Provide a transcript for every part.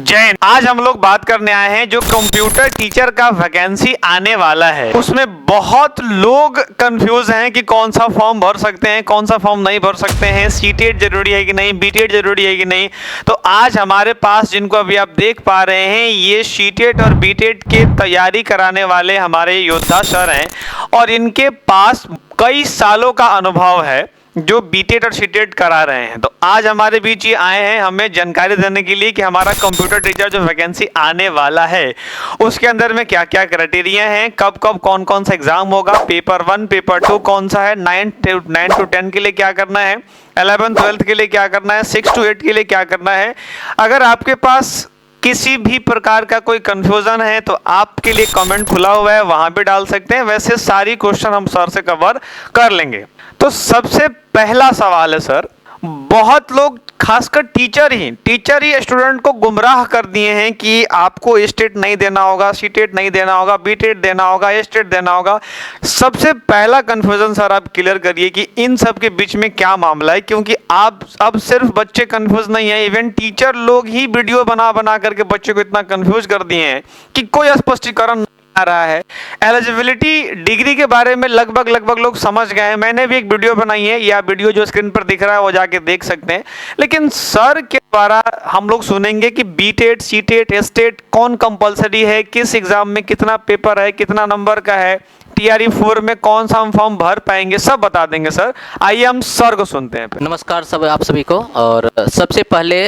जैन, आज हम लोग बात करने आए हैं जो कंप्यूटर टीचर का वैकेंसी आने वाला है उसमें बहुत लोग कंफ्यूज हैं कि कौन सा फॉर्म भर सकते हैं, कौन सा फॉर्म नहीं भर सकते हैं, सीटेट जरूरी है कि नहीं, बीटेट जरूरी है कि नहीं। तो आज हमारे पास जिनको अभी आप देख पा रहे हैं ये सीटेट और बीटेट की तैयारी कराने वाले हमारे योद्धा सर हैं और इनके पास कई सालों का अनुभव है जो बीटेट और सीटेट करा रहे हैं। तो आज हमारे बीच ये आए हैं हमें जानकारी देने के लिए कि हमारा कंप्यूटर टीचर जो वैकेंसी आने वाला है उसके अंदर में क्या क्या क्राइटेरिया हैं, कब कब कौन कौन सा एग्जाम होगा, पेपर 1 पेपर 2 कौन सा है, 9 to 10 के लिए क्या करना है, 11 12 के लिए क्या करना है, 6 to 8 के लिए क्या करना है। अगर आपके पास किसी भी प्रकार का कोई कंफ्यूजन है तो आपके लिए कमेंट खुला हुआ है, वहां पे डाल सकते हैं। वैसे सारी क्वेश्चन हम सर से कवर कर लेंगे। तो सबसे पहला सवाल है सर, बहुत लोग खासकर टीचर ही स्टूडेंट को गुमराह कर दिए हैं कि आपको स्टेट नहीं देना होगा, सीटेट नहीं देना होगा, बीटेट देना होगा, स्टेट देना होगा। सबसे पहला कंफ्यूजन सर आप क्लियर करिए कि इन सब के बीच में क्या मामला है, क्योंकि आप अब सिर्फ बच्चे कंफ्यूज नहीं है, इवन टीचर लोग ही वीडियो बना बना करके बच्चे को इतना कंफ्यूज कर दिए हैं कि कोई स्पष्टीकरण आ रहा है। एलिजिबिलिटी डिग्री के बारे में लगभग लोग समझ गए हैं, मैंने भी एक वीडियो बनाई है, या वीडियो जो स्क्रीन पर दिख रहा है वो जाके देख सकते हैं। लेकिन सर के द्वारा हम लोग सुनेंगे कि बीटेट सीटेट स्टेट कौन कंपलसरी है, किस एग्जाम में कितना पेपर है, कितना नंबर का है, टीआरई 4 में कौन सा हम फॉर्म भर पाएंगे, सब बता देंगे सर। आइए हम सर को सुनते हैं। नमस्कार सब आप सभी को। और सबसे पहले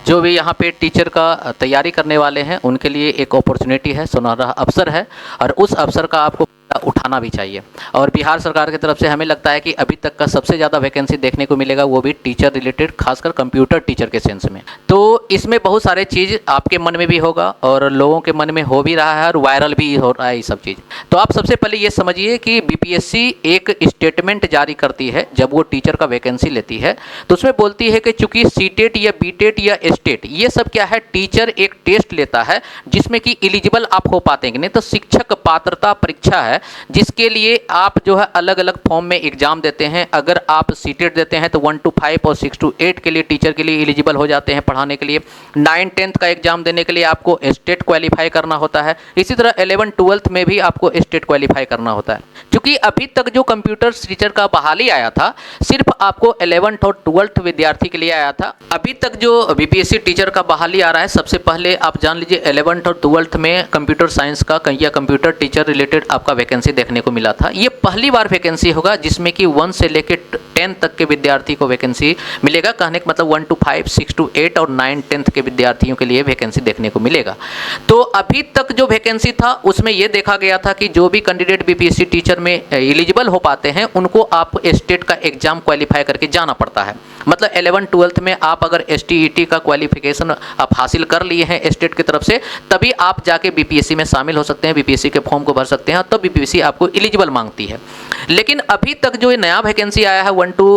जो भी यहाँ पे टीचर का तैयारी करने वाले हैं उनके लिए एक अपॉर्चुनिटी है, सुनहरा अवसर है और उस अवसर का आपको उठाना भी चाहिए। और बिहार सरकार की तरफ से हमें लगता है कि अभी तक का सबसे ज़्यादा वैकेंसी देखने को मिलेगा वो भी टीचर रिलेटेड, खासकर कंप्यूटर टीचर के सेंस में। तो इसमें बहुत सारे चीज़ आपके मन में भी होगा और लोगों के मन में हो भी रहा है और वायरल भी हो रहा है ये सब चीज़। तो आप सबसे पहले ये समझिए कि बीपीएससी एक स्टेटमेंट जारी करती है जब वो टीचर का वैकेंसी लेती है, तो उसमें बोलती है कि चूंकि सीटेट या बीटेट या स्टेट ये सब क्या है, टीचर एक टेस्ट लेता है जिसमें कि एलिजिबल आप हो पाते हैं कि नहीं। तो शिक्षक पात्रता परीक्षा है जिसके लिए आप जो है अलग अलग फॉर्म में एग्जाम देते हैं। अगर आप सीटेट देते हैं तो 1 to 5 और 6 to 8 के लिए टीचर के लिए एलिजिबल हो जाते हैं पढ़ाने के लिए। 9 10th का एग्जाम देने के लिए आपको स्टेट क्वालिफाई करना होता है। इसी तरह 11 12th में भी आपको स्टेट क्वालिफाई करना होता है। क्योंकि अभी तक जो कंप्यूटर टीचर का बहाली आया था सिर्फ आपको 11th और 12th विद्यार्थी के लिए आया था। अभी तक जो बीपीएससी टीचर का बहाली आ रहा है, सबसे पहले आप जान लीजिए 11th और 12th में कंप्यूटर साइंस का या कंप्यूटर टीचर रिलेटेड आपका वैकेंसी देखने को मिला था। ये पहली बार वैकेंसी होगा जिसमें कि 1 से लेकर 10 तक के विद्यार्थी को वैकेंसी मिलेगा। कहने का मतलब 1 to 5 6 to 8 और 9 10th के विद्यार्थियों के लिए वैकेंसी देखने को मिलेगा। तो अभी तक जो वैकेंसी था उसमें यह देखा गया था कि जो भी कैंडिडेट बीपीएससी टीचर में एलिजिबल हो पाते हैं उनको आप स्टेट का एग्जाम क्वालिफाई करके जाना पड़ता है। मतलब 11 12th में आप अगर एसटीईटी का क्वालिफिकेशन आप हासिल कर लिए हैं स्टेट की तरफ से, तभी आप जाके बीपीएससी में शामिल हो सकते हैं, बीपीएससी के फॉर्म को भर सकते हैं, तब बीपीएससी आपको एलिजिबल मांगती है। लेकिन अभी तक जो ये नया वैकेंसी आया है 1 to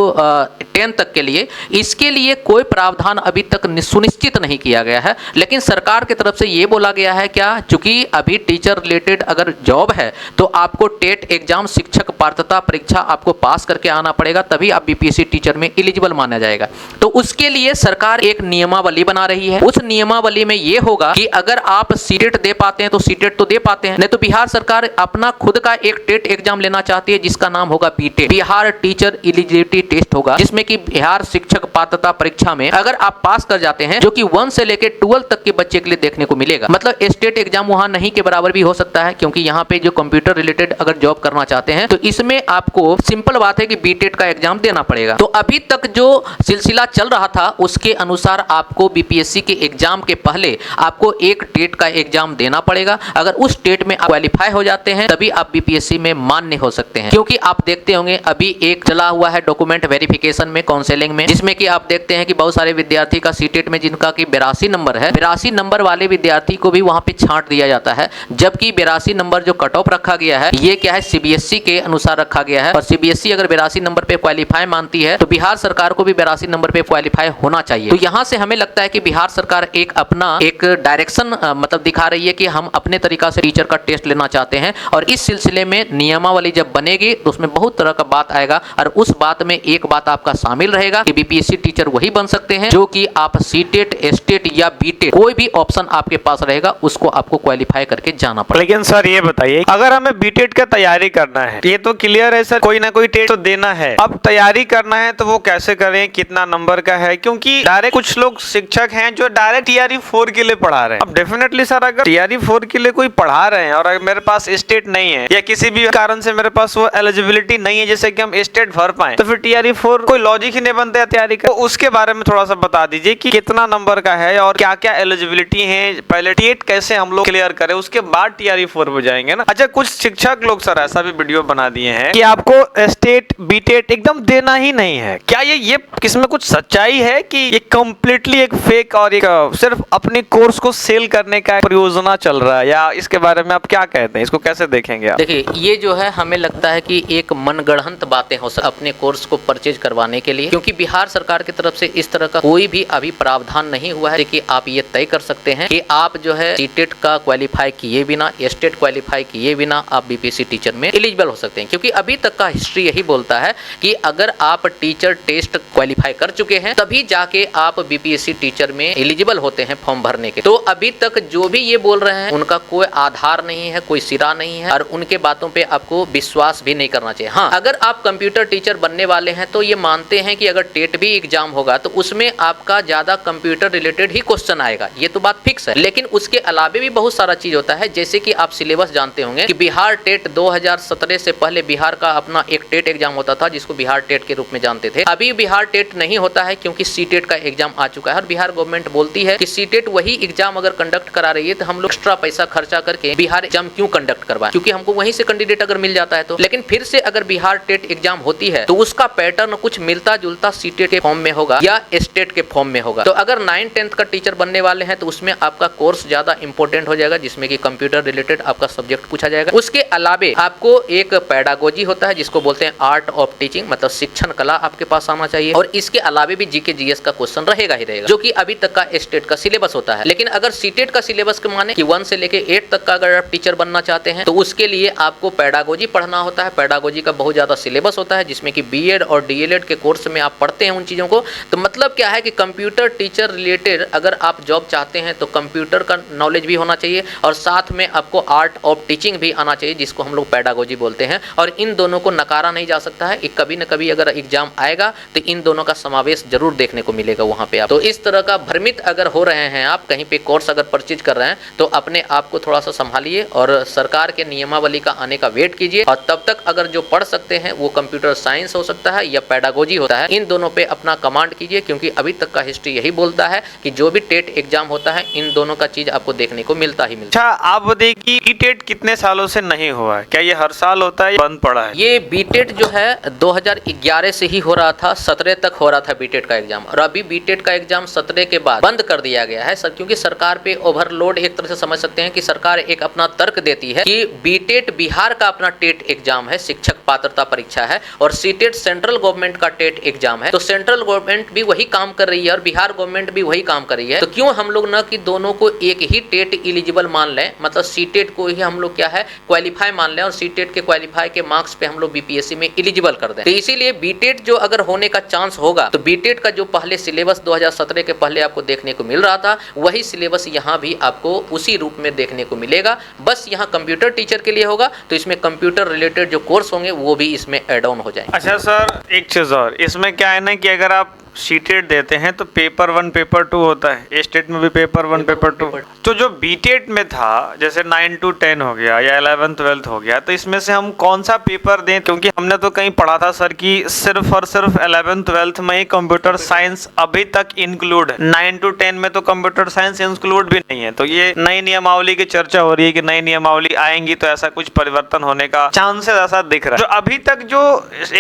10 तक के लिए, इसके लिए कोई प्रावधान अभी तक सुनिश्चित नहीं किया गया है। लेकिन सरकार की तरफ से ये बोला गया है क्या, चूंकि अभी टीचर रिलेटेड अगर जॉब है तो आपको टेट एग्जाम शिक्षक पात्रता परीक्षा आपको पास करके आना पड़ेगा, तभी आप बीपीएससी टीचर में एलिजिबल माना जाएगा। तो उसके लिए सरकार एक नियमावली बना रही है। उस नियमावली में यह होगा कि अगर आप सीटेट दे पाते हैं तो सीटेट तो दे पाते हैं, नहीं तो बिहार सरकार अपना खुद का एक टेट एग्जाम लेना चाहती है जिसका नाम होगा बीटेट, बिहार टीचर एलिजिबिलिटी टेस्ट होगा, जिसमें कि बिहार शिक्षक पात्रता परीक्षा में अगर आप पास कर जाते हैं, जो कि 1 से लेकर 12 तक के बच्चे के लिए देखने को मिलेगा। मतलब स्टेट एग्जाम वहां नहीं के बराबर भी हो सकता है, क्योंकि यहाँ पे जो कंप्यूटर रिलेटेड अगर जॉब करना चाहते हैं तो इसमें आपको सिंपल बात है कि बीटेट का एग्जाम देना पड़ेगा। तो अभी तक जो सिलसिला चल रहा था उसके अनुसार आपको बीपीएससी के एग्जाम के पहले आपको एक टेट का एग्जाम देना पड़ेगा। अगर उस टेट में आप क्वालिफाई हो जाते हैं तभी आप बीपीएससी में मान्य हो सकते हैं। क्योंकि आप देखते होंगे अभी एक चला हुआ है डॉक्यूमेंट वेरिफिकेशन में, काउंसलिंग में, जिसमें कि आप देखते हैं कि बहुत सारे विद्यार्थी का सीटेट में जिनका कि 82 नंबर है, 82 नंबर वाले विद्यार्थी को भी वहां पे छांट दिया जाता है। जबकि 82 नंबर जो कट ऑफ रखा गया है ये क्या है, सीबीएसई के अनुसार रखा गया है। और सीबीएसई अगर 82 नंबर पे क्वालिफाई मानती है तो बिहार सरकार को भी 82 नंबर पे क्वालिफाई होना चाहिए। तो यहां से हमें लगता है कि बिहार सरकार एक अपना एक डायरेक्शन मतलब दिखा रही है कि हम अपने तरीका से टीचर का टेस्ट लेना चाहते हैं और इस सिलसिले में नियमावली जब बनेगी तो उसमें बहुत तरह का बात आएगा, और उस बात में एक बात आपका शामिल रहेगा कि बीपीएससी टीचर वही बन सकते हैं जो कि आप सीटेट, एस्टेट या बीटेट कोई भी ऑप्शन आपके पास रहेगा उसको आपको क्वालिफाई करके जाना पड़ेगा। लेकिन सर ये बताइए, अगर हमें बीटेट का तैयारी करना है, ये तो क्लियर है सर, कोई ना कोई टेस्ट तो देना है, अब तैयारी करना है तो वो कैसे करें, कितना नंबर का है? क्योंकि डायरेक्ट कुछ लोग शिक्षक हैं जो डायरेक्ट टीआरई 4 के लिए पढ़ा रहे हैं। अब डेफिनेटली सर, अगर टीआरई 4 के लिए कोई पढ़ा रहे हैं और अगर मेरे पास स्टेट नहीं है या किसी भी कारण से मेरे पास वो एलिजिबिलिटी नहीं है जैसे कि हम स्टेट भर पाए, तो फिर टीआरई 4 कोई लॉजिक ही नहीं बनता है तैयारी का। तो उसके बारे में थोड़ा सा बता दीजिए कि कितना नंबर का है और क्या क्या एलिजिबिलिटी है, पहले टेट कैसे हम लोग क्लियर करें, उसके बाद टीआरई 4 पे जाएंगे ना। अच्छा, कुछ शिक्षक लोग सर ऐसा भी वीडियो बना दिए हैं कि आपको स्टेट बीटेट एकदम देना ही नहीं है। क्या ये किसमें कुछ सच्चाई है कि ये कंप्लीटली एक फेक और एक सिर्फ अपने कोर्स को सेल करने का परियोजना चल रहा है, या इसके बारे में आप क्या कहते हैं, इसको कैसे देखेंगे आप? देखिए, ये जो है हमें लगता है कि एक मनगढ़ंत बातें हो सकती अपने कोर्स को परचेज करवाने के लिए, क्योंकि बिहार सरकार की तरफ से इस तरह का कोई भी अभी प्रावधान नहीं हुआ है कि आप ये तय कर सकते हैं कि आप जो है सीटेट का क्वालिफाई किए बिना, स्टेट क्वालिफाई किए बिना आप बीपीएससी टीचर में एलिजिबल हो सकते हैं। क्योंकि अभी तक का हिस्ट्री यही बोलता है कि अगर आप टीचर टेस्ट क्वालिफाई कर चुके हैं तभी जाके आप बीपीएससी टीचर में एलिजिबल होते हैं फॉर्म भरने के। तो अभी तक जो भी ये बोल रहे हैं उनका कोई आधार नहीं है, कोई सिरा नहीं है, और उनके बातों पे आपको विश्वास भी नहीं करना चाहिए। हाँ, अगर आप कंप्यूटर टीचर बनने वाले हैं तो ये मानते हैं कि अगर टेट भी एग्जाम होगा तो उसमें आपका ज्यादा कंप्यूटर रिलेटेड ही क्वेश्चन आएगा, ये तो बात फिक्स है। लेकिन उसके अलावे भी बहुत सारा चीज होता है, जैसे कि आप सिलेबस जानते होंगे कि बिहार टेट 2017 से पहले बिहार का अपना एक टेट एग्जाम होता था जिसको बिहार टेट के रूप में जानते थे। अभी बिहार टेट नहीं होता है क्योंकि सीटेट का एग्जाम आ चुका है, और बिहार गवर्नमेंट बोलती है कि सीटेट वही एग्जाम अगर कंडक्ट करा रही है तो हम लोग एक्स्ट्रा पैसा खर्चा करके बिहार एग्जाम क्यों कंडक्ट करवाएं, क्योंकि हमको वहीं से कैंडिडेट अगर मिल जाता है तो। लेकिन फिर से अगर बिहार टेट एग्जाम होती है तो उसका पैटर्न कुछ मिलता जुलता सीटेट के फॉर्म में होगा या स्टेट के फॉर्म में होगा। तो अगर 9th 10th का टीचर बनने वाले हैं तो उसमें आपका कोर्स ज्यादा इंपॉर्टेंट हो जाएगा, जिसमें कि कंप्यूटर रिलेटेड आपका सब्जेक्ट पूछा जाएगा। उसके अलावे आपको एक पेडागोजी होता है जिसको बोलते हैं आर्ट ऑफ टीचिंग, मतलब शिक्षण कला आपके पास आना चाहिए, और इसके अलावे भी जीके जीएस का क्वेश्चन रहेगा ही रहेगा, जो कि अभी तक का स्टेट का सिलेबस होता है। लेकिन अगर सीटेट का सिलेबस के माने कि 1 से लेके 8 तक का अगर आप टीचर बनना चाहते हैं तो उसके लिए आपको पेडागोजी पढ़ना होता है। पेडागोजी का बहुत ज्यादा सिलेबस होता है जिसमें कि बीएड और डीएलएड के कोर्स में आप पढ़ते हैं उन चीजों को। तो मतलब क्या है कि कंप्यूटर टीचर रिलेटेड अगर आप जॉब चाहते हैं तो कंप्यूटर का नॉलेज भी होना चाहिए और साथ में आपको आर्ट ऑफ टीचिंग भी आना चाहिए, जिसको हम लोग पेडागोजी बोलते हैं। और इन दोनों को नकारा नहीं जा सकता है, कभी न कभी अगर एग्जाम आएगा तो इन दोनों का समावेश जरूर देखने को मिलेगा वहां पे आप। तो इस तरह का भ्रमित अगर हो रहे हैं आप, कहीं पे कोर्स अगर परचेज कर रहे हैं तो अपने आप को थोड़ा सा संभालिए और सरकार के नियमावली का आने का वेट कीजिए। और तब तक अगर जो पढ़ सकते हैं वो कंप्यूटर साइंस हो सकता है या पेडागोजी होता है, इन दोनों पे अपना कमांड कीजिए, क्योंकि अभी तक का हिस्ट्री यही बोलता है कि जो भी टेट एग्जाम होता है इन दोनों का चीज आपको देखने को मिलता ही मिलता है। अच्छा, आप बताइए कि टेट कितने सालों से नहीं हुआ है, क्या ये हर साल होता है, बंद पड़ा है? ये बीटेट जो है 2011 से ही हो रहा था, 17 तक हो रहा था बीटेट का एग्जाम, और अभी बीटेट का एग्जाम 17 के बाद बंद कर दिया गया है सर, क्योंकि सरकार पे ओवरलोड, एक तरह से समझ सकते हैं कि सरकार एक अपना तर्क देती है कि बीटेट बिहार का अपना टेट एग्जाम है, शिक्षक पात्रता परीक्षा है, और सीटेट सेंट्रल गवर्नमेंट का टेट एग्जाम है। तो सेंट्रल गवर्नमेंट भी वही काम कर रही है और बिहार गवर्नमेंट भी वही काम कर रही है, तो क्यों हम लोग ना कि दोनों को एक ही टेट एलिजिबल मान लें, मतलब सीटेट को ही हम लोग क्या है क्वालिफाई मान लें और सीटेट के क्वालिफाई के मार्क्स पे हम लोग बीपीएससी में एलिजिबल कर दें। तो इसीलिए बीटेट जो अगर होने का चांस होगा तो बीटेट का जो पहले सिलेबस 2017 के पहले आपको देखने को मिल रहा था वही सिलेबस यहाँ भी आपको उसी रूप में देखने को मिलेगा, बस यहाँ कंप्यूटर टीचर के लिए होगा तो इसमें कंप्यूटर रिलेटेड जो कोर्स होंगे वो भी इसमें एड ऑन हो जाएंगे। अच्छा सर, एक चीज और, इसमें क्या है ना कि अगर आप सीटेट देते हैं तो पेपर 1 पेपर 2 होता है, स्टेट में भी पेपर 1 पेपर 2। तो जो बीटेट में था जैसे 9 to 10 हो गया या 11 12 हो गया, तो इसमें से हम कौन सा पेपर दें? क्योंकि हमने तो कहीं पढ़ा था सर कि सिर्फ और सिर्फ 11 12 में ही कंप्यूटर साइंस अभी तक इंक्लूड है, 9 to 10 में तो कंप्यूटर साइंस इंक्लूड भी नहीं है। तो ये नई नियमावली की चर्चा हो रही है कि नई नियमावली आएंगी तो ऐसा कुछ परिवर्तन होने का चांसेस ऐसा दिख रहा है। जो अभी तक जो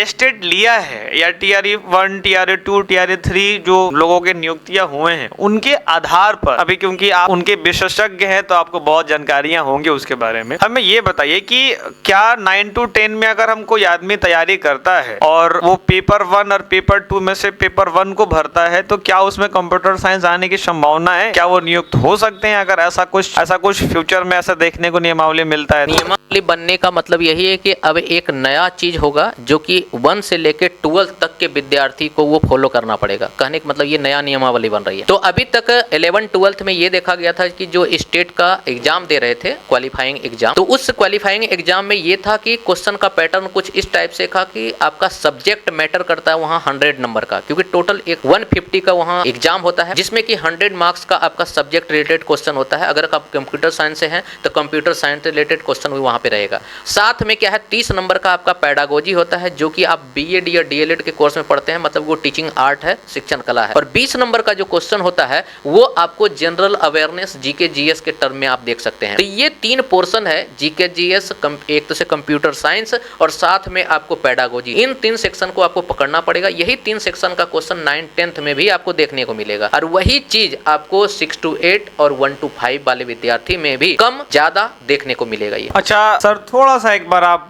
स्टेट लिया है या टीआरई 1 टीआरई 2 टीआरई सारे 3 जो लोगों के नियुक्तियां हुए हैं उनके आधार पर, अभी क्योंकि आप उनके विशेषज्ञ हैं तो आपको बहुत जानकारियां होंगी उसके बारे में, हमें ये बताइए कि क्या 9 to 10 में अगर हम कोई आदमी तैयारी करता है और वो पेपर 1 और पेपर 2 में से पेपर 1 को भरता है तो क्या उसमें कंप्यूटर साइंस आने की संभावना है? क्या वो नियुक्त हो सकते हैं अगर ऐसा कुछ फ्यूचर में ऐसा देखने को नियमावली मिलता है? नियमावली बनने का मतलब यही है कि अब एक नया चीज होगा जो कि 1 से लेकर 12 तक के विद्यार्थी को वो फॉलो करना पड़ेगा। कहने का मतलब ये नया नियमावली बन रही है। तो अभी तक 11-12 में ये देखा गया था कि जो स्टेट का एग्जाम दे रहे थे, क्वालिफाइंग एग्जाम, तो उस क्वालिफाइंग एग्जाम में ये था कि क्वेश्चन का पैटर्न कुछ इस टाइप से था कि आपका सब्जेक्ट मैटर करता है वहाँ 100 नंबर का, क्योंकि टोटल एक 150 का वहाँ एग्जाम होता है जिसमें कि 100 मार्क्स का आपका सब्जेक्ट रिलेटेड क्वेश्चन होता है। अगर आप कंप्यूटर साइंस से हैं तो कंप्यूटर साइंस रिलेटेड क्वेश्चन भी वहाँ पे रहेगा। साथ में क्या है, 30 नंबर का आपका पैडागोजी होता है जो कि आप बीएड या डीएलएड के कोर्स में पढ़ते हैं, मतलब वो टीचिंग आर्ट है, शिक्षण कला है। और 20 नंबर का जो क्वेश्चन होता है वो आपको जनरल अवेयरनेस जीके जीएस के टर्म में आप देख सकते हैं। तो ये 3 पोर्शन है, जीके जीएस, एक तो से कंप्यूटर साइंस और साथ में आपको पैडागोजी। इन 3 सेक्शन को आपको पकड़ना पड़ेगा। यही 3 सेक्शन का क्वेश्चन 9-10 में भी आपको देखने को मिलेगा और वही चीज आपको 6 to 8 और 1 to 5 वाले विद्यार्थी में भी कम ज्यादा देखने को मिलेगा ये। अच्छा सर, थोड़ा सा एक बार आप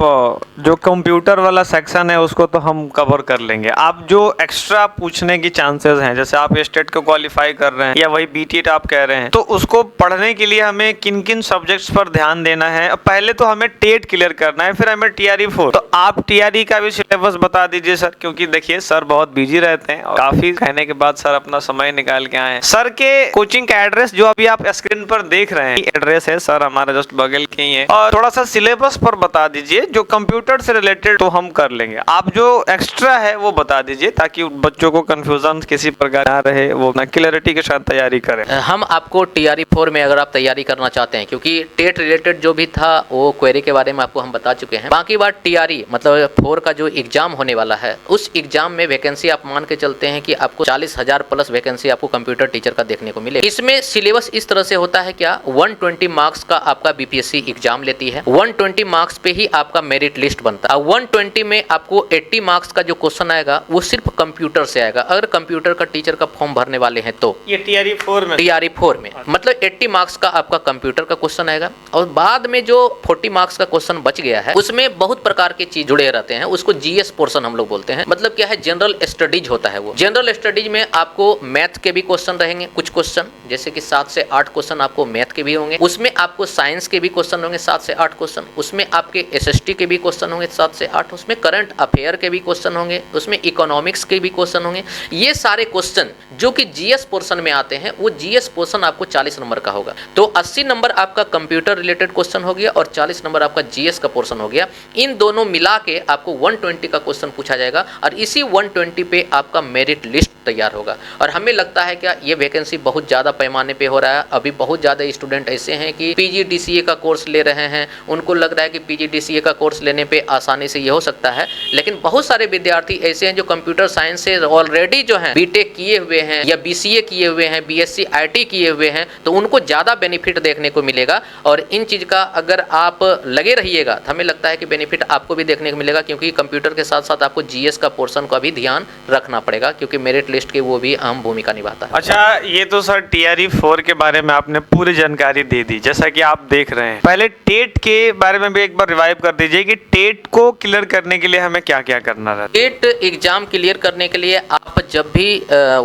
जो कंप्यूटर वाला सेक्शन है उसको तो हम कवर कर लेंगे। आप जो एक्स्ट्रा पूछने की चांसेस हैं, जैसे आप स्टेट को क्वालिफाई कर रहे हैं या वही बीटीएट आप कह रहे हैं, तो उसको पढ़ने के लिए हमें किन किन सब्जेक्ट्स पर ध्यान देना है? पहले तो हमें टेट क्लियर करना है, फिर हमें टीआरई 4। तो आप टीआरई का भी सिलेबस बता दीजिए सर, क्योंकि देखिए सर बहुत बिजी रहते हैं और काफी कहने के बाद सर अपना समय निकाल के आए हैं। सर के कोचिंग का एड्रेस जो अभी आप स्क्रीन पर देख रहे हैं एड्रेस है सर, हमारा जस्ट बगल के ही है। और थोड़ा सा सिलेबस पर बता दीजिए, जो कंप्यूटर से रिलेटेड तो हम कर लेंगे, आप जो एक्स्ट्रा है वो बता दीजिए ताकि बच्चों को कंफ्यूजन किसी प्रकार ना रहे, वो ना क्लैरिटी के साथ तैयारी करें। हम आपको टीआरई 4 में अगर आप तैयारी करना चाहते हैं, क्योंकि टेट रिलेटेड जो भी था वो क्वेरी के बारे में आपको हम बता चुके हैं। बाकी बात टीआरई मतलब 4 का जो एग्जाम होने वाला है, उस एग्जाम में वैकेंसी आप मान के चलते हैं कि आपको 40,000 प्लस वैकेंसी आपको कंप्यूटर टीचर का देखने को मिले। इसमें सिलेबस इस तरह से होता है, क्या 120 मार्क्स का आपका बीपीएससी एग्जाम लेती है, 120 मार्क्स पे ही आपका मेरिट लिस्ट बनता है। 120 में आपको 80 मार्क्स का जो क्वेश्चन आएगा वो सिर्फ कंप्यूटर से आएगा, अगर कंप्यूटर का टीचर का फॉर्म भरने वाले हैं तो। ये टीआरई 4 में मतलब 80 मार्क्स का आपका कंप्यूटर का क्वेश्चन आएगा और बाद में जो 40 मार्क्स का क्वेश्चन बच गया है उसमें बहुत प्रकार के चीज जुड़े रहते हैं, उसको जीएस पोर्शन हम लोग बोलते हैं। मतलब क्या है, जनरल स्टडीज होता है वो। जनरल स्टडीज में आपको मैथ के भी क्वेश्चन रहेंगे, कुछ क्वेश्चन जैसे कि 7 से 8 क्वेश्चन आपको मैथ के भी होंगे, उसमें आपको साइंस के भी क्वेश्चन होंगे 7 से 8 क्वेश्चन, उसमें आपके एसएसटी के भी क्वेश्चन होंगे 7 से 8, उसमें करंट अफेयर के भी क्वेश्चन होंगे, उसमें इकोनॉमिक्स के भी क्वेश्चन होंगे। ये सारे क्वेश्चन जो कि जीएस पोर्शन में आते हैं, वो जीएस पोर्शन आपको 40 नंबर का होगा। तो 80 नंबर आपका कंप्यूटर रिलेटेड क्वेश्चन हो गया और 40 नंबर आपका जीएस का पोर्शन हो गया। इन दोनों मिला के आपको 120 का क्वेश्चन पूछा जाएगा और इसी 120 पे आपका मेरिट लिस्ट तैयार होगा। और हमें लगता है क्या ये वैकेंसी बहुत ज़्यादा पैमाने पे हो रहा है। अभी बहुत ज़्यादा स्टूडेंट ऐसे हैं कि पीजीडीसीए का कोर्स ले रहे हैं, उनको लग रहा है कि पीजीडीसीए का कोर्स लेने पे आसानी से ये हो सकता है, लेकिन बहुत सारे विद्यार्थी ऐसे हैं जो कंप्यूटर साइंस से ऑलरेडी जो है बीटेक किए हुए हैं या बीसीए किए हुए हैं, बीएससी आईटी किए हुए हैं, तो उनको ज़्यादा बेनिफिट देखने को मिलेगा। और इन चीज़ का अगर आप लगे रहिएगा तो हमें लगता है कि बेनिफिट आपको भी देखने को मिलेगा, क्योंकि कंप्यूटर के साथ साथ आपको जीएस का पोर्शन का भी ध्यान रखना पड़ेगा, क्योंकि मेरिट लिस्ट की वो भी अहम भूमिका निभाता है। अच्छा, ये तो सर टीआरई 4 के बारे में आपने पूरी जानकारी दे दी, जैसा कि आप देख रहे हैं। पहले टेट के बारे में भी एक बार रिवाइव कर दीजिए कि टेट को क्लियर करने के लिए हमें क्या क्या करना रहता है। टेट एग्जाम क्लियर करने के लिए आप जब भी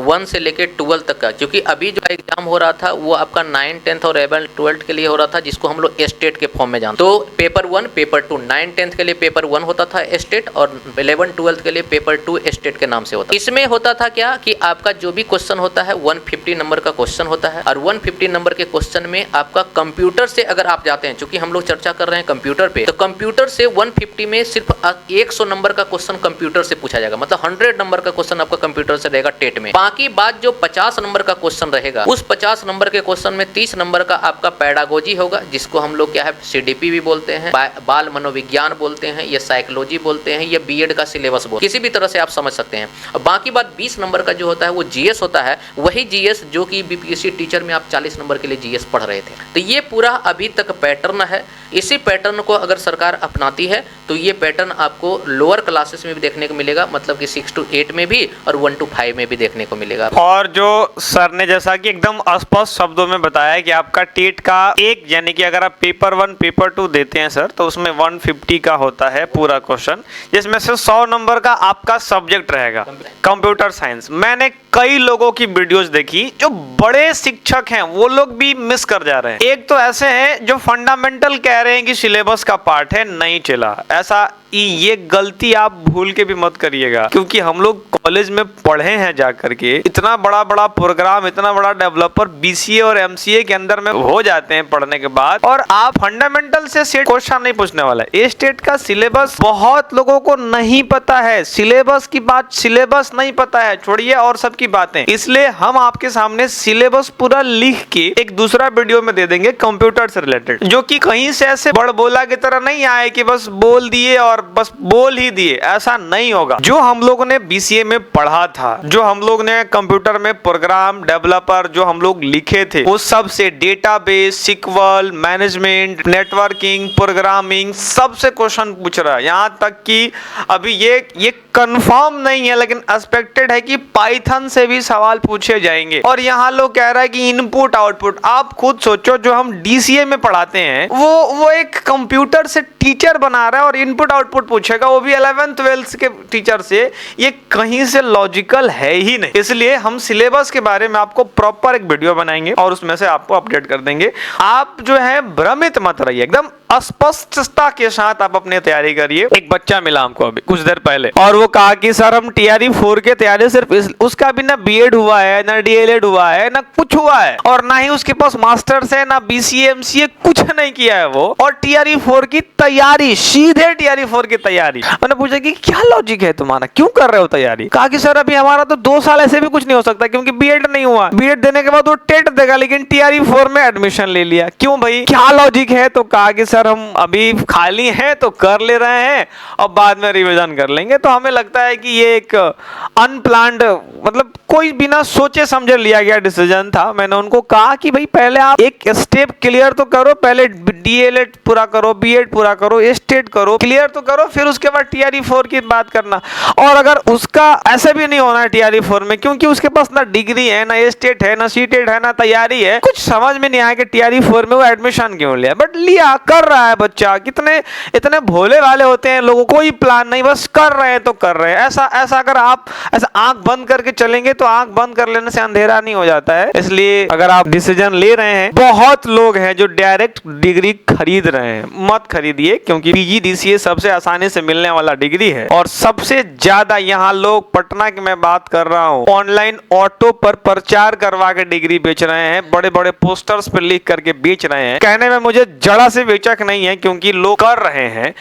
1 से लेकर 12 तक का, क्योंकि अभी जो एग्जाम हो रहा था वो आपका 9, 10 और 11, 12 के लिए हो रहा था, जिसको हम लोग स्टेट के फॉर्म में जानते। तो पेपर 1, पेपर 2, 9, 10 के लिए पेपर 1 होता था स्टेट, और 11, 12 के लिए पेपर 2 स्टेट के नाम से होता। इसमें होता था क्या कि आपका जो भी क्वेश्चन होता है 150 नंबर का क्वेश्चन होता है, और 150 नंबर के क्वेश्चन में आपका कंप्यूटर से अगर आप जाते हैं, चूंकि हम लोग चर्चा कर रहे हैं कंप्यूटर पे, तो कंप्यूटर से 150 में सिर्फ 100 नंबर का क्वेश्चन कंप्यूटर से पूछा जाएगा, मतलब 100 नंबर का क्वेश्चन आपका कंप्यूटर से रहेगा टेट में। बाकी बात जो 50 नंबर का क्वेश्चन रहेगा, उस 50 नंबर के क्वेश्चन में 30 नंबर का आपका पैडागोजी होगा, जिसको हम लोग क्या है सीडीपी भी बोलते हैं, बाल मनोविज्ञान बोलते हैं, या साइकोलॉजी बोलते हैं, या बीएड का सिलेबस बोलते हैं, किसी भी तरह से आप समझ सकते हैं। और बाकी बात 20 नंबर का जो होता है वो जीएस होता है, वही जीएस जो कि बीपीएससी टीचर में आप 40 नंबर के लिए जीएस पढ़ रहे थे। तो ये पूरा अभी तक पैटर्न है, इसी पैटर्न को अगर सरकार अपनाती है तो ये पैटर्न आपको लोअर क्लासेस में भी देखने को मिलेगा, मतलब कि 6 to 8 में भी और 1 to 5 में भी देखने को मिलेगा। और जो सर ने जैसा कि एकदम स्पष्ट शब्दों में बताया कि आपका टेट का एक, यानी कि अगर आप पेपर 1 पेपर 2 देते हैं सर, तो उसमें 150 का होता है पूरा क्वेश्चन, जिसमें से 100 नंबर का आपका सब्जेक्ट रहेगा कंप्यूटर साइंस। मैंने कई लोगों की वीडियोस देखी जो बड़े शिक्षक हैं, वो लोग भी मिस कर जा रहे हैं। एक तो ऐसे हैं जो फंडामेंटल कह रहे हैं कि सिलेबस का पार्ट है, नहीं चला, ऐसा ये गलती आप भूल के भी मत करिएगा, क्योंकि हम लोग कॉलेज में पढ़े हैं जाकर के, इतना बड़ा बड़ा प्रोग्राम, इतना बड़ा डेवलपर बीसीए और एमसीए के अंदर में हो जाते हैं पढ़ने के बाद, और आप फंडामेंटल से सेट क्वेश्चन नहीं पूछने वाला है। ए स्टेट का सिलेबस बहुत लोगों को नहीं पता है, सिलेबस की बात, सिलेबस नहीं पता है, छोड़िए और सब की बातें। इसलिए हम आपके सामने सिलेबस पूरा लिख के एक दूसरा वीडियो में दे देंगे कंप्यूटर से रिलेटेड, जो कि कहीं से ऐसे बड़बोला की तरह नहीं आए कि बस बोल दिए और बस बोल ही दिए, ऐसा नहीं होगा। जो हम लोगों ने बीसीए में पढ़ा था, जो हम लोग ने कंप्यूटर में प्रोग्राम डेवलपर जो हम लोग लिखे थे, वो सब से database, SQL, management, networking, programming, सबसे क्वेश्चन पूछ रहा है। यहां तक कि अभी ये कंफर्म नहीं है, लेकिन एक्सपेक्टेड है कि पाइथन से भी सवाल पूछे जाएंगे। और यहाँ लोग कह रहा है कि इनपुट आउटपुट, आप खुद सोचो, जो हम डीसीए में पढ़ाते हैं वो एक कंप्यूटर से टीचर बना रहा है और इनपुट आउटपुट पूछेगा, वो भी 11th 12th के टीचर से, ये कहीं से लॉजिकल है ही नहीं। इसलिए हम सिलेबस के बारे में आपको प्रॉपर एक वीडियो बनाएंगे और उसमें से आपको अपडेट कर देंगे। आप जो है भ्रमित मत रहिए, एकदम स्पष्टता के साथ आप अपनी तैयारी करिए। एक बच्चा मिला हमको अभी कुछ देर पहले, और वो कहा कि सर हम टीआरई 4 के तैयारी, सिर्फ उसका भी ना बीएड हुआ है, ना डीएलएड हुआ है, ना कुछ हुआ है, और ना ही उसके पास मास्टर्स है, ना बीसीए एमसीए, कुछ नहीं किया है वो, और टीआरई 4 की तैयारी, सीधे टीआरई 4 की तैयारी। मैंने पूछा कि क्या लॉजिक है तुम्हारा, क्यों कर रहे हो तैयारी? कहा कि सर अभी हमारा तो 2 साल ऐसे भी कुछ नहीं हो सकता, क्योंकि बीएड नहीं हुआ, बीएड देने के बाद वो टेट देगा, लेकिन टीआरई 4 में एडमिशन ले लिया। क्यों भाई, क्या लॉजिक है? तो कहा कि सर हम अभी खाली हैं तो कर ले रहे हैं और बाद में रिवीजन कर लेंगे। तो हमें लगता है कि ये एक अनप्लान्ड, मतलब कोई बिना सोचे समझे लिया गया डिसीजन था। मैंने उनको कहा कि भाई पहले आप एक स्टेप क्लियर तो करो, पहले डीएलएड पूरा करो, बीएड पूरा करो, स्टेट करो, क्लियर तो करो, फिर उसके बाद टीआरई 4 की बात करना। और अगर उसका ऐसे भी नहीं होना है टीआरई 4 में, क्योंकि उसके पास ना डिग्री है, ना स्टेट है, ना सीटेट है, ना तैयारी है, कुछ समझ में नहीं आया कि टीआरई 4 में वो एडमिशन क्यों लिया, बट लिया, कर रहा है बच्चा। कितने इतने भोले वाले होते हैं लोगों, कोई प्लान नहीं, बस कर रहे हैं तो कर रहे हैं। ऐसा अगर आप ऐसा आंख बंद करके चलेंगे तो आंख बंद कर लेने से अंधेरा नहीं हो जाता है। इसलिए अगर आप डिसीजन ले रहे हैं, बहुत लोग हैं जो डायरेक्ट डिग्री खरीद रहे हैं, मत खरीदिए, क्योंकि पीजीडीसीए सबसे आसानी से मिलने वाला डिग्री है। और सबसे ज्यादा यहाँ लोग, पटना की मैं बात कर रहा हूँ, ऑनलाइन ऑटो पर प्रचार करवा के डिग्री बेच रहे हैं, बड़े बड़े पोस्टर्स पर लिख करके बेच रहे हैं। कहने में मुझे जरा से बेचक नहीं है, क्योंकि लोग कर रहे हैं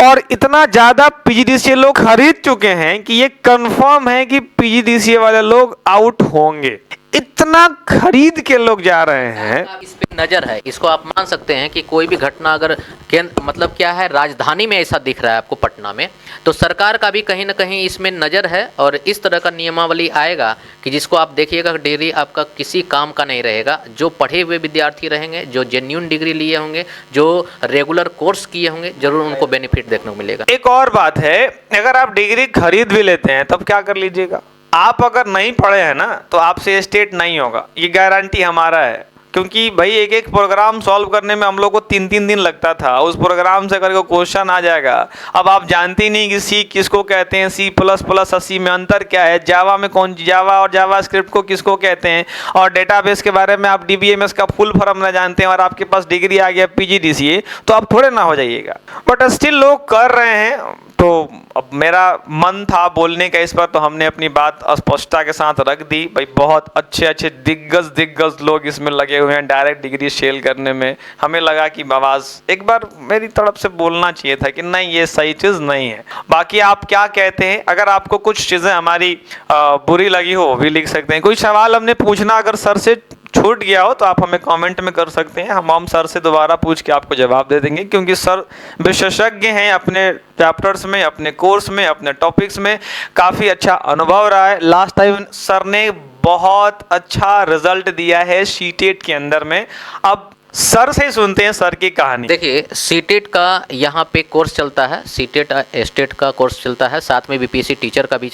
और इतना ज्यादा पीजीडीसीए लोग खरीद चुके हैं कि ये कंफर्म है कि पीजीडीसीए वाले लोग आउट होंगे। इतना खरीद के लोग जा रहे हैं। इस पे नजर है, इसको आप मान सकते हैं कि कोई भी घटना अगर केंद्र, मतलब क्या है, राजधानी में ऐसा दिख रहा है आपको पटना में, तो सरकार का भी कहीं ना कहीं इसमें नज़र है। और इस तरह का नियमावली आएगा कि जिसको आप देखिएगा, डिग्री आपका किसी काम का नहीं रहेगा। जो पढ़े हुए विद्यार्थी रहेंगे, जो जेन्युइन डिग्री लिए होंगे, जो रेगुलर कोर्स किए होंगे, जरूर उनको बेनिफिट देखने को मिलेगा। एक और बात है, अगर आप डिग्री खरीद भी लेते हैं तब क्या कर लीजिएगा, आप अगर नहीं पढ़े हैं ना तो आपसे स्टेट नहीं होगा, ये गारंटी हमारा है। क्योंकि भाई एक एक प्रोग्राम सॉल्व करने में हम लोग को 3-3 दिन लगता था, उस प्रोग्राम से करके क्वेश्चन आ जाएगा। अब आप जानते ही नहीं कि सी किसको कहते हैं, C++ और C में अंतर क्या है, जावा में कौन, जावा और जावा स्क्रिप्ट को किसको कहते हैं, और डेटाबेस के बारे में आप DBMS का फुल फॉर्म न जानते हैं और आपके पास डिग्री आ गया PGDCA, तो आप थोड़े ना हो जाइएगा। बट स्टिल लोग कर रहे हैं। तो अब मेरा मन था बोलने का इस पर, तो हमने अपनी बात स्पष्टता के साथ रख दी। भाई बहुत अच्छे दिग्गज लोग इसमें लगे हुए हैं डायरेक्ट डिग्री सेल करने में। हमें लगा कि आवाज एक बार मेरी तरफ से बोलना चाहिए था कि नहीं, ये सही चीज नहीं है। बाकी आप क्या कहते हैं, अगर आपको कुछ चीजें हमारी बुरी लगी हो भी लिख सकते हैं। कोई सवाल हमने पूछना अगर सर से छूट गया हो तो आप हमें कमेंट में कर सकते हैं, हम सर से दोबारा पूछ के आपको जवाब दे देंगे, क्योंकि सर विशेषज्ञ हैं अपने चैप्टर्स में, अपने कोर्स में, अपने टॉपिक्स में। काफ़ी अच्छा अनुभव रहा है। लास्ट टाइम सर ने बहुत अच्छा रिजल्ट दिया है सीटेट के अंदर में। अब सर से सुनते हैं सर की कहानी। देखिए, सीटेट का यहाँ पे कोर्स चलता है, सीटेट स्टेट का कोर्स चलता है, साथ में बीपीएससी टीचर का भी